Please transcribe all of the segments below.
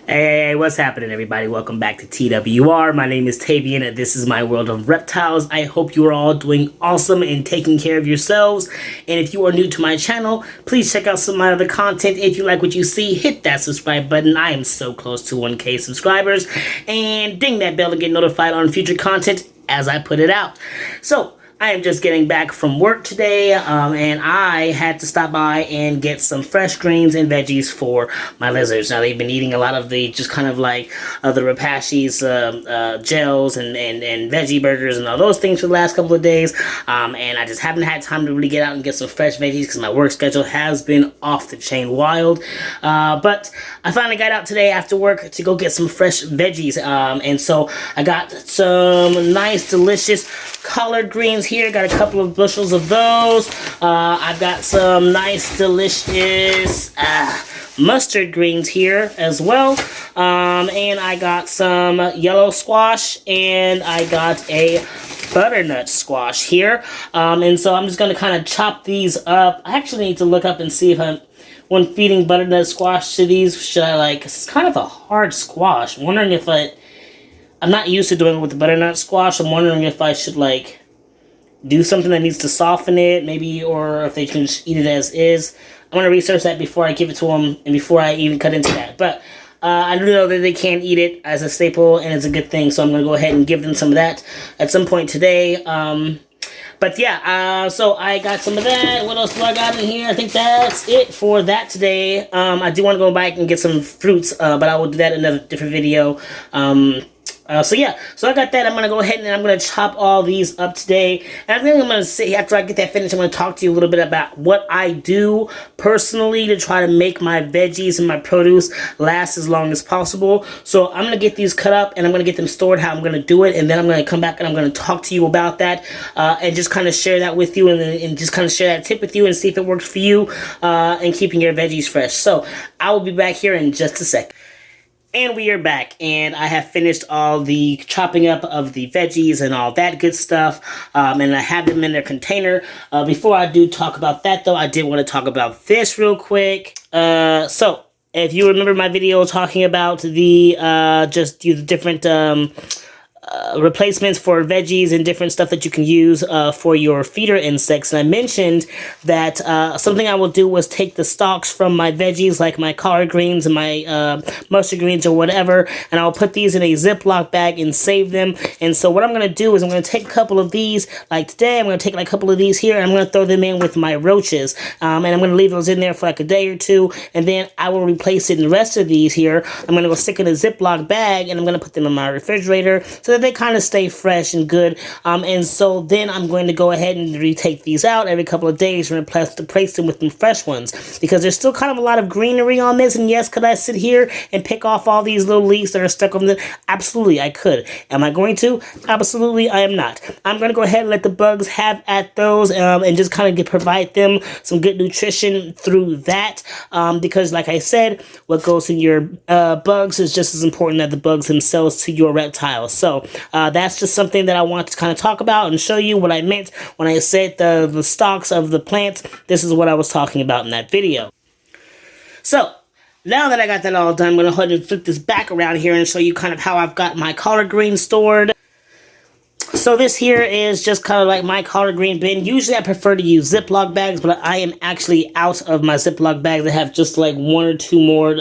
Hey, what's happening, everybody? Welcome back to TWR. My name is Tavian, and this is my world of reptiles. I hope you are all doing awesome and taking care of yourselves. And if you are new to my channel, please check out some of my other content. If you like what you see, hit that subscribe button. I am so close to 1K subscribers. And ding that bell to get notified on future content as I put it out. So, I am just getting back from work today, and I had to stop by and get some fresh greens and veggies for my lizards. Now, they've been eating a lot of the, just kind of like the Repashi's gels and veggie burgers and all those things for the last couple of days, and I just haven't had time to really get out and get some fresh veggies because my work schedule has been off the chain wild, but I finally got out today after work to go get some fresh veggies, and so I got some nice, delicious collard greens here. Got a couple of bushels of those. I've got some nice, delicious mustard greens here as well. And I got some yellow squash, and I got a butternut squash here. And so I'm just going to kind of chop these up. I actually need to look up and see if when feeding butternut squash to these, should I like, it's kind of a hard squash. I'm wondering if I'm not used to doing it with the butternut squash. I'm wondering if I should like do something that needs to soften it, maybe, or if they can just eat it as is. I'm going to research that before I give it to them and before I even cut into that. But I do know that they can eat it as a staple, and it's a good thing, so I'm going to go ahead and give them some of that at some point today. But yeah, so I got some of that. What else do I got in here? I think that's it for that today. I do want to go back and get some fruits, but I will do that in a different video. So yeah, so I got that. I'm going to go ahead and I'm going to chop all these up today. And I think I'm going to say, after I get that finished, I'm going to talk to you a little bit about what I do personally to try to make my veggies and my produce last as long as possible. So I'm going to get these cut up and I'm going to get them stored how I'm going to do it. And then I'm going to come back and I'm going to talk to you about that and just kind of share that with you and just kind of share that tip with you and see if it works for you and keeping your veggies fresh. So I will be back here in just a second. And we are back, and I have finished all the chopping up of the veggies and all that good stuff, and I have them in their container. Before I do talk about that, though, I did want to talk about this real quick. So, if you remember my video talking about the, the different, replacements for veggies and different stuff that you can use for your feeder insects. And I mentioned that something I will do was take the stalks from my veggies, like my collard greens and my mustard greens or whatever, and I'll put these in a Ziploc bag and save them. And so what I'm going to do is I'm going to take a couple of these, like today, I'm going to take like a couple of these here, and I'm going to throw them in with my roaches. And I'm going to leave those in there for like a day or two, and then I will replace it in the rest of these here. I'm going to go stick in a Ziploc bag, and I'm going to put them in my refrigerator so that they kind of stay fresh and good. And so then I'm going to go ahead and retake these out every couple of days and replace them with some fresh ones, because there's still kind of a lot of greenery on this. And yes, could I sit here and pick off all these little leaves that are stuck on the... Absolutely, I could. Am I going to? Absolutely, I am not. I'm going to go ahead and let the bugs have at those and just kind of provide them some good nutrition through that, because like I said, what goes in your bugs is just as important as the bugs themselves to your reptiles. So that's just something that I want to kind of talk about and show you what I meant when I said the stalks of the plants. This is what I was talking about in that video. So now that I got that all done, I'm going to go ahead and flip this back around here and show you kind of how I've got my collard greens stored. So this here is just kind of like my collard green bin. Usually I prefer to use Ziploc bags, but I am actually out of my Ziploc bags. I have just like one or two more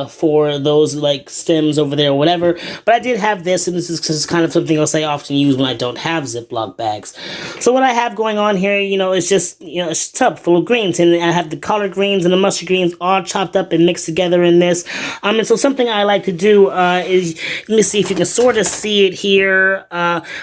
for those like stems over there or whatever. But I did have this, and this is just kind of something else I often use when I don't have Ziploc bags. So what I have going on here, you know, is just, you know, it's a tub full of greens, and I have the collard greens and the mustard greens all chopped up and mixed together in this. And so something I like to do is, let me see if you can sort of see it here.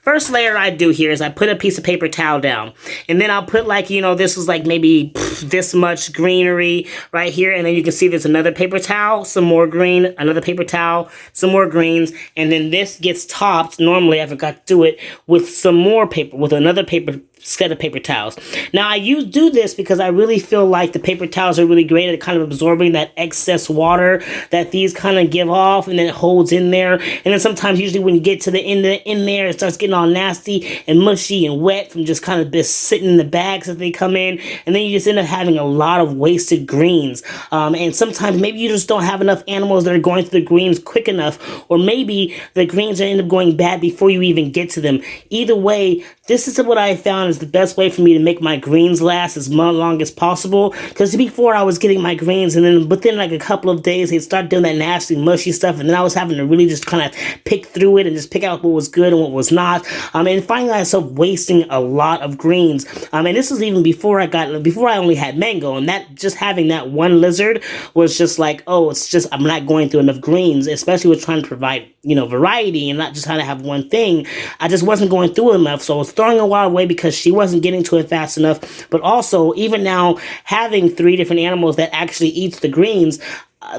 First layer I do here is I put a piece of paper towel down, and then I'll put like, you know, this was like maybe this much greenery right here, and then you can see there's another paper towel, some more green, another paper towel, some more greens, and then this gets topped, normally I forgot to do it, with some more paper, with another paper set of paper towels. Now I do this because I really feel like the paper towels are really great at kind of absorbing that excess water that these kind of give off, and then it holds in there. And then sometimes, usually when you get to the end in there, it starts getting all nasty and mushy and wet from just kind of just sitting in the bags that they come in, and then you just end up having a lot of wasted greens. And sometimes maybe you just don't have enough animals that are going through the greens quick enough, or maybe the greens end up going bad before you even get to them. Either way, this is what I found is the best way for me to make my greens last as long as possible. Because before, I was getting my greens, and then within like a couple of days, they'd start doing that nasty, mushy stuff, and then I was having to really just kind of pick through it and just pick out what was good and what was not. And finding myself wasting a lot of greens. And this was even before I only had mango, and that just having that one lizard was just like, oh, it's just I'm not going through enough greens, especially with trying to provide variety and not just trying to have one thing. I just wasn't going through enough, so I was throwing a lot away because she wasn't getting to it fast enough. But also, even now, having 3 different animals that actually eats the greens,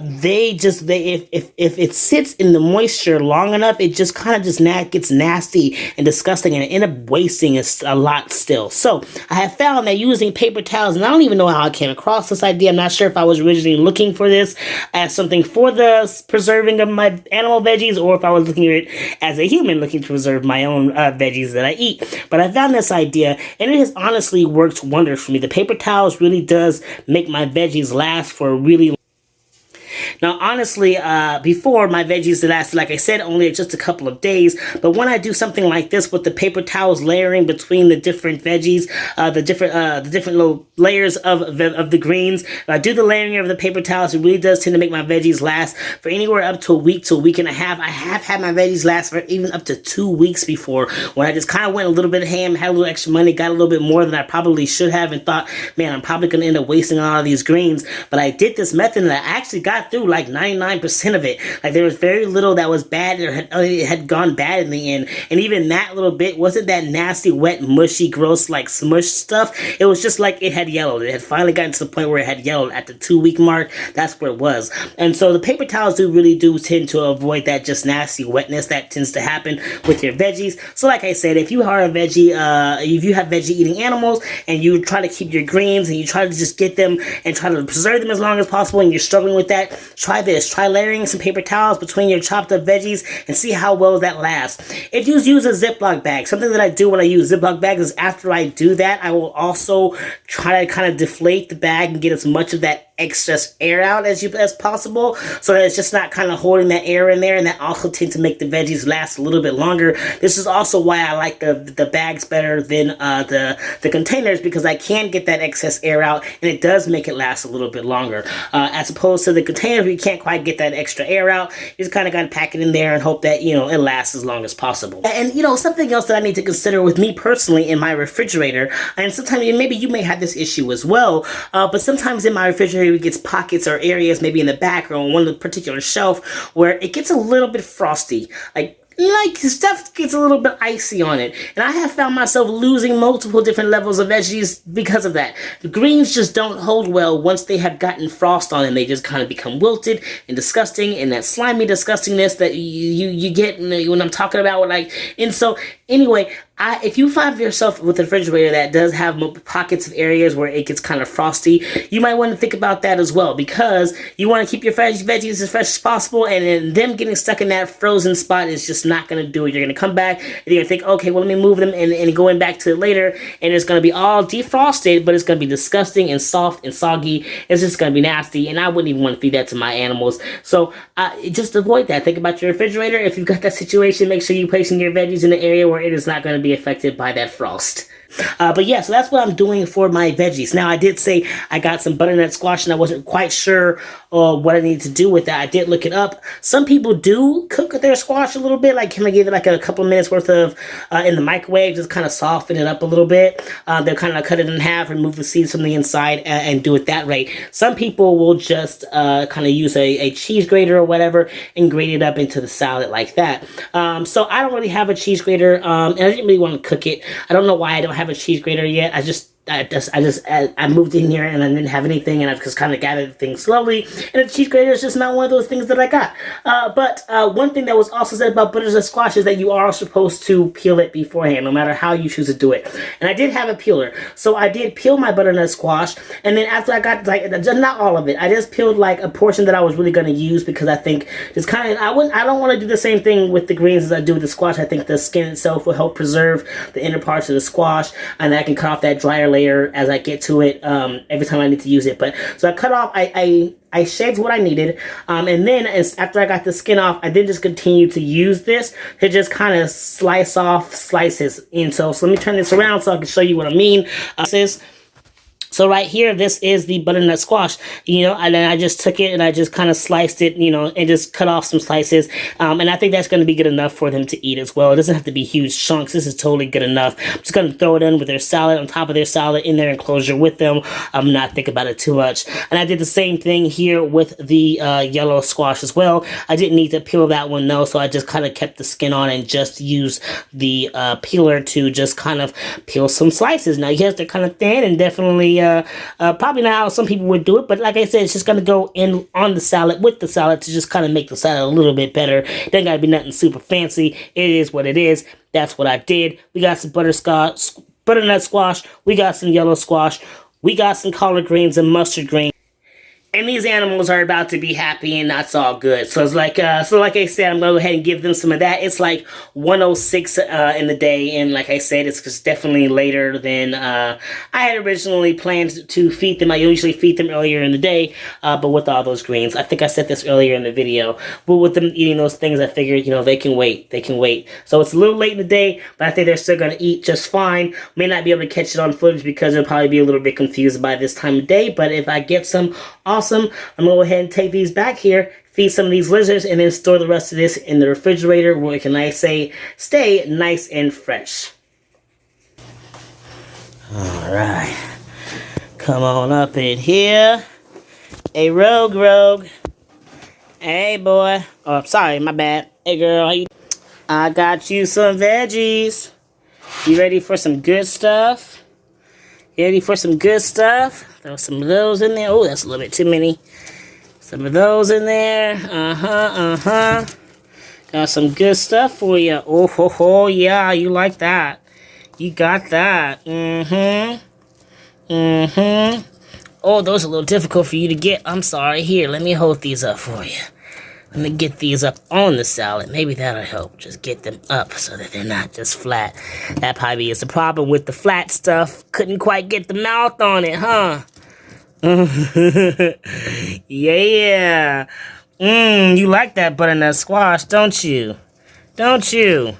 if it sits in the moisture long enough, it just kind of just gets nasty and disgusting, and it ends up wasting a lot still. So I have found that using paper towels, and I don't even know how I came across this idea. I'm not sure if I was originally looking for this as something for the preserving of my animal veggies, or if I was looking at it as a human looking to preserve my own veggies that I eat. But I found this idea, and it has honestly worked wonders for me. The paper towels really does make my veggies last for a really Now, honestly, before, my veggies lasted, like I said, only just a couple of days. But when I do something like this with the paper towels layering between the different veggies, the different little layers of the greens, if I do the layering of the paper towels, it really does tend to make my veggies last for anywhere up to a week to a week and a half. I have had my veggies last for even up to 2 weeks before, when I just kind of went a little bit ham, had a little extra money, got a little bit more than I probably should have, and thought, man, I'm probably going to end up wasting a lot of these greens. But I did this method, and I actually got through like 99% of it. Like, there was very little that was bad, or it had gone bad in the end. And even that little bit wasn't that nasty, wet, mushy, gross, like smush stuff. It was just like it had yellowed. It had finally gotten to the point where it had yellowed at the 2-week mark. That's where it was. And so the paper towels really do tend to avoid that just nasty wetness that tends to happen with your veggies. So like I said, if you are a veggie, if you have veggie eating animals and you try to keep your greens and you try to just get them and try to preserve them as long as possible, and you're struggling with that, try this. Try layering some paper towels between your chopped up veggies and see how well that lasts. If you use a Ziploc bag, something that I do when I use Ziploc bags is, after I do that, I will also try to kind of deflate the bag and get as much of that excess air out as possible, so that it's just not kind of holding that air in there, and that also tends to make the veggies last a little bit longer. This is also why I like the bags better than the containers, because I can get that excess air out, and it does make it last a little bit longer, as opposed to the containers where you can't quite get that extra air out. You just kind of got to pack it in there and hope that it lasts as long as possible. And something else that I need to consider with me personally in my refrigerator, and sometimes maybe you may have this issue as well, but sometimes in my refrigerator it gets pockets or areas, maybe in the back or on one particular shelf, where it gets a little bit frosty. Like stuff gets a little bit icy on it, and I have found myself losing multiple different levels of veggies because of that. The greens just don't hold well once they have gotten frost on them. They just kind of become wilted and disgusting, and that slimy disgustingness that you get when I'm talking about, and so anyway, if you find yourself with a refrigerator that does have pockets of areas where it gets kind of frosty, you might want to think about that as well, because you want to keep your veggies as fresh as possible, and then them getting stuck in that frozen spot is just not going to do it. You're going to come back and you're going to think, okay, well, let me move them and going back to it later, and it's going to be all defrosted, but it's going to be disgusting and soft and soggy. It's just going to be nasty, and I wouldn't even want to feed that to my animals. So just avoid that. Think about your refrigerator. If you've got that situation, make sure you're placing your veggies in an area where it is not going to be affected by that frost. But yeah, so that's what I'm doing for my veggies. Now, I did say I got some butternut squash, and I wasn't quite sure what I needed to do with that. I did look it up. Some people do cook their squash a little bit, like can I give it like a couple minutes worth of in the microwave, just kind of soften it up a little bit. They'll kind of cut it in half, remove the seeds from the inside, and do it that way. Some people will just kind of use a cheese grater or whatever and grate it up into the salad like that. So I don't really have a cheese grater, and I didn't really want to cook it. I don't know why I don't have a cheese grater yet. I just I moved in here and I didn't have anything, and I've just kind of gathered things slowly. And the cheese grater is just not one of those things that I got. But one thing that was also said about butternut squash is that you are supposed to peel it beforehand, no matter how you choose to do it. And I did have a peeler, so I did peel my butternut squash. And then after I got like not all of it, I just peeled like a portion that I was really going to use, because I think just kind of I don't want to do the same thing with the greens as I do with the squash. I think the skin itself will help preserve the inner parts of the squash, and I can cut off that drier layer as I get to it every time I need to use it. But so I cut off, I shaved what I needed, and then after I got the skin off, I did just continue to use this to just kind of slice off slices. And so let me turn this around so I can show you what I mean. So right here, this is the butternut squash, and then I just took it and I just kind of sliced it, and just cut off some slices. And I think that's going to be good enough for them to eat as well. It doesn't have to be huge chunks. This is totally good enough. I'm just going to throw it in with their salad, on top of their salad, in their enclosure with them. I'm not thinking about it too much. And I did the same thing here with the yellow squash as well. I didn't need to peel that one, though, so I just kind of kept the skin on and just used the peeler to just kind of peel some slices. Now, yes, they're kind of thin and definitely probably not how some people would do it, but like I said, it's just going to go in on the salad with the salad to just kind of make the salad a little bit better. It doesn't got to be nothing super fancy. It is what it is. That's what I did. We got some butternut squash. We got some yellow squash. We got some collard greens and mustard greens. And these animals are about to be happy, and that's all good. So it's like, like I said, I'm gonna go ahead and give them some of that. It's like 1:06 in the day, and like I said, it's just definitely later than I had originally planned to feed them. I usually feed them earlier in the day, but with all those greens, I think I said this earlier in the video. But with them eating those things, I figured, they can wait. They can wait. So it's a little late in the day, but I think they're still gonna eat just fine. May not be able to catch it on footage because they'll probably be a little bit confused by this time of day. But if I get some, awesome. I'm gonna go ahead and take these back here, feed some of these lizards, and then store the rest of this in the refrigerator where it can, stay nice and fresh. Alright. Come on up in here. Hey, Rogue. Hey, boy. Oh, sorry, my bad. Hey, girl, how you? I got you some veggies. You ready for some good stuff? You ready for some good stuff? Throw some of those in there. Oh, that's a little bit too many. Some of those in there. Got some good stuff for you. Oh, yeah, you like that. You got that. Oh, those are a little difficult for you to get. I'm sorry. Here, let me hold these up for you. Let me get these up on the salad. Maybe that'll help. Just get them up so that they're not just flat. That probably is the problem with the flat stuff. Couldn't quite get the mouth on it, huh? Yeah. You like that butternut squash, don't you? Don't you?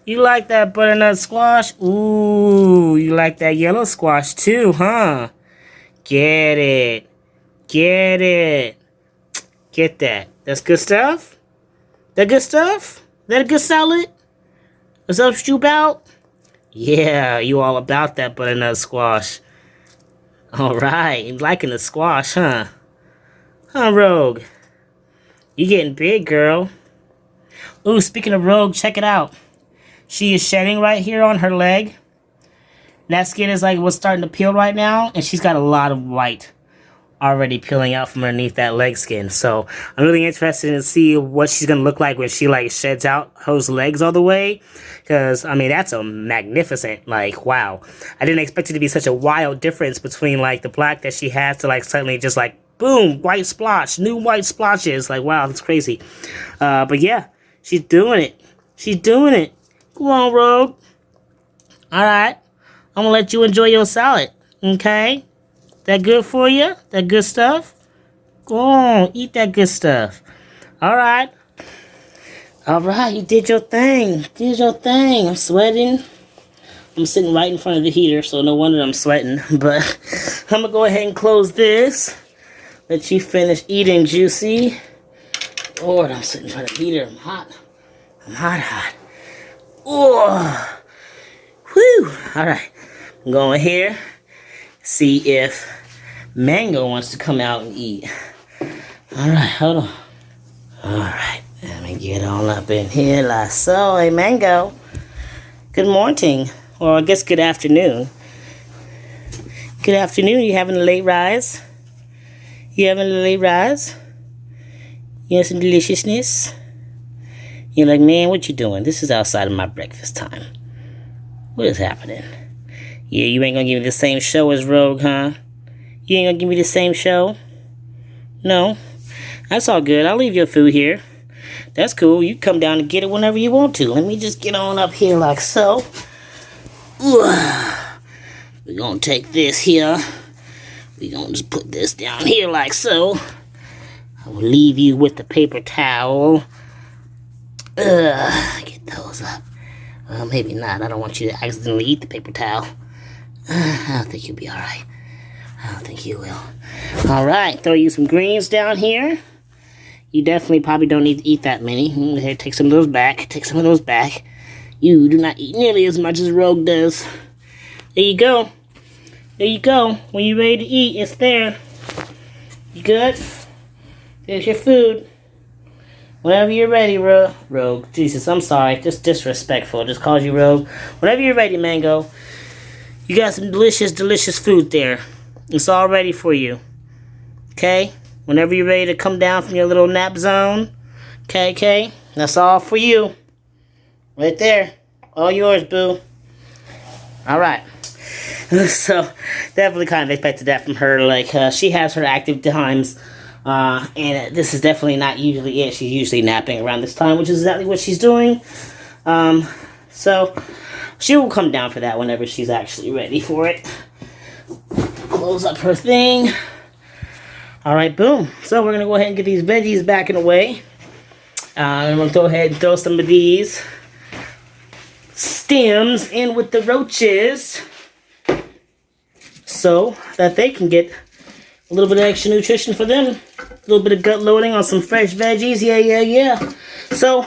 You like that butternut squash? Ooh, you like that yellow squash too, huh? Get it. Get it. Get that. That's good stuff? That good stuff? That a good salad? Is that what you about? Yeah, you all about that butternut squash. Alright, you liking the squash, huh? Huh, Rogue? You getting big, girl. Ooh, speaking of Rogue, check it out. She is shedding right here on her leg. That skin is like what's starting to peel right now, and she's got a lot of white already peeling out from underneath that leg skin. So I'm really interested to see what she's gonna look like when she sheds out those legs all the way, because I mean that's a magnificent, wow. I didn't expect it to be such a wild difference between the black that she has to suddenly just boom, white splotch, new white splotches. Wow, that's crazy. But yeah, she's doing it. She's doing it. Come on, Rogue. All right, I'm gonna let you enjoy your salad. Okay. That good for you? That good stuff? Go on, eat that good stuff. All right. All right, you did your thing. Did your thing. I'm sweating. I'm sitting right in front of the heater, so no wonder I'm sweating. But I'm going to go ahead and close this. Let you finish eating, Juicy. Lord, I'm sitting in front of the heater. I'm hot. I'm hot. Oh. Whew. All right. I'm going here. See if Mango wants to come out and eat. Alright, hold on. Alright, let me get on up in here like so. Hey, Mango. Good morning. Or I guess good afternoon. Good afternoon. You having a late rise? You having a late rise? You have some deliciousness? You're like, man, what you doing? This is outside of my breakfast time. What is happening? Yeah, you ain't gonna give me the same show as Rogue, huh? You ain't gonna give me the same show? No? That's all good. I'll leave your food here. That's cool. You come down and get it whenever you want to. Let me just get on up here like so. We're gonna take this here. We're gonna just put this down here like so. I will leave you with the paper towel. Get those up. Well, maybe not. I don't want you to accidentally eat the paper towel. I don't think you'll be alright. I don't think you will. Alright, throw you some greens down here. You definitely probably don't need to eat that many. Here, take some of those back. Take some of those back. You do not eat nearly as much as Rogue does. There you go. There you go. When you're ready to eat, it's there. You good? There's your food. Whenever you're ready, Rogue. Jesus, I'm sorry. Just disrespectful. Just called you Rogue. Whenever you're ready, Mango. You got some delicious, delicious food there. It's all ready for you. Okay? Whenever you're ready to come down from your little nap zone. Okay? That's all for you. Right there. All yours, boo. Alright. So, definitely kind of expected that from her. Like, she has her active times. And this is definitely not usually it. She's usually napping around this time, which is exactly what she's doing. So, she will come down for that whenever she's actually ready for it. Close up her thing. Alright, boom. So, we're going to go ahead and get these veggies back in the way. And we'll go ahead and throw some of these stems in with the roaches so that they can get a little bit of extra nutrition for them. A little bit of gut loading on some fresh veggies. Yeah. So,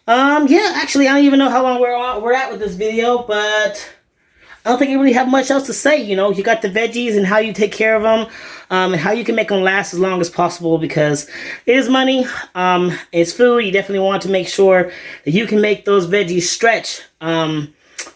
yeah, actually, I don't even know how long we're at with this video, but I don't think I really have much else to say. You know, you got the veggies and how you take care of them, and how you can make them last as long as possible, because it is money, it's food. You definitely want to make sure that you can make those veggies stretch,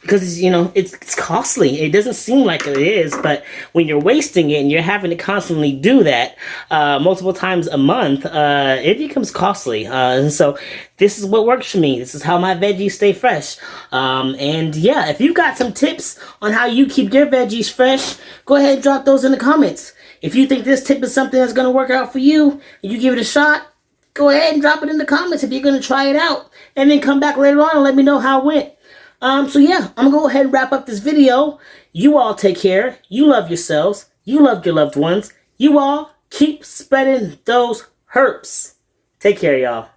because, you know, it's costly. It doesn't seem like it is, but when you're wasting it and you're having to constantly do that multiple times a month, it becomes costly. And so this is what works for me. This is how my veggies stay fresh. And yeah, if you've got some tips on how you keep your veggies fresh, go ahead and drop those in the comments. If you think this tip is something that's going to work out for you and you give it a shot, go ahead and drop it in the comments if you're going to try it out. And then come back later on and let me know how it went. So yeah, I'm going to go ahead and wrap up this video. You all take care. You love yourselves. You love your loved ones. You all keep spreading those herbs. Take care, y'all.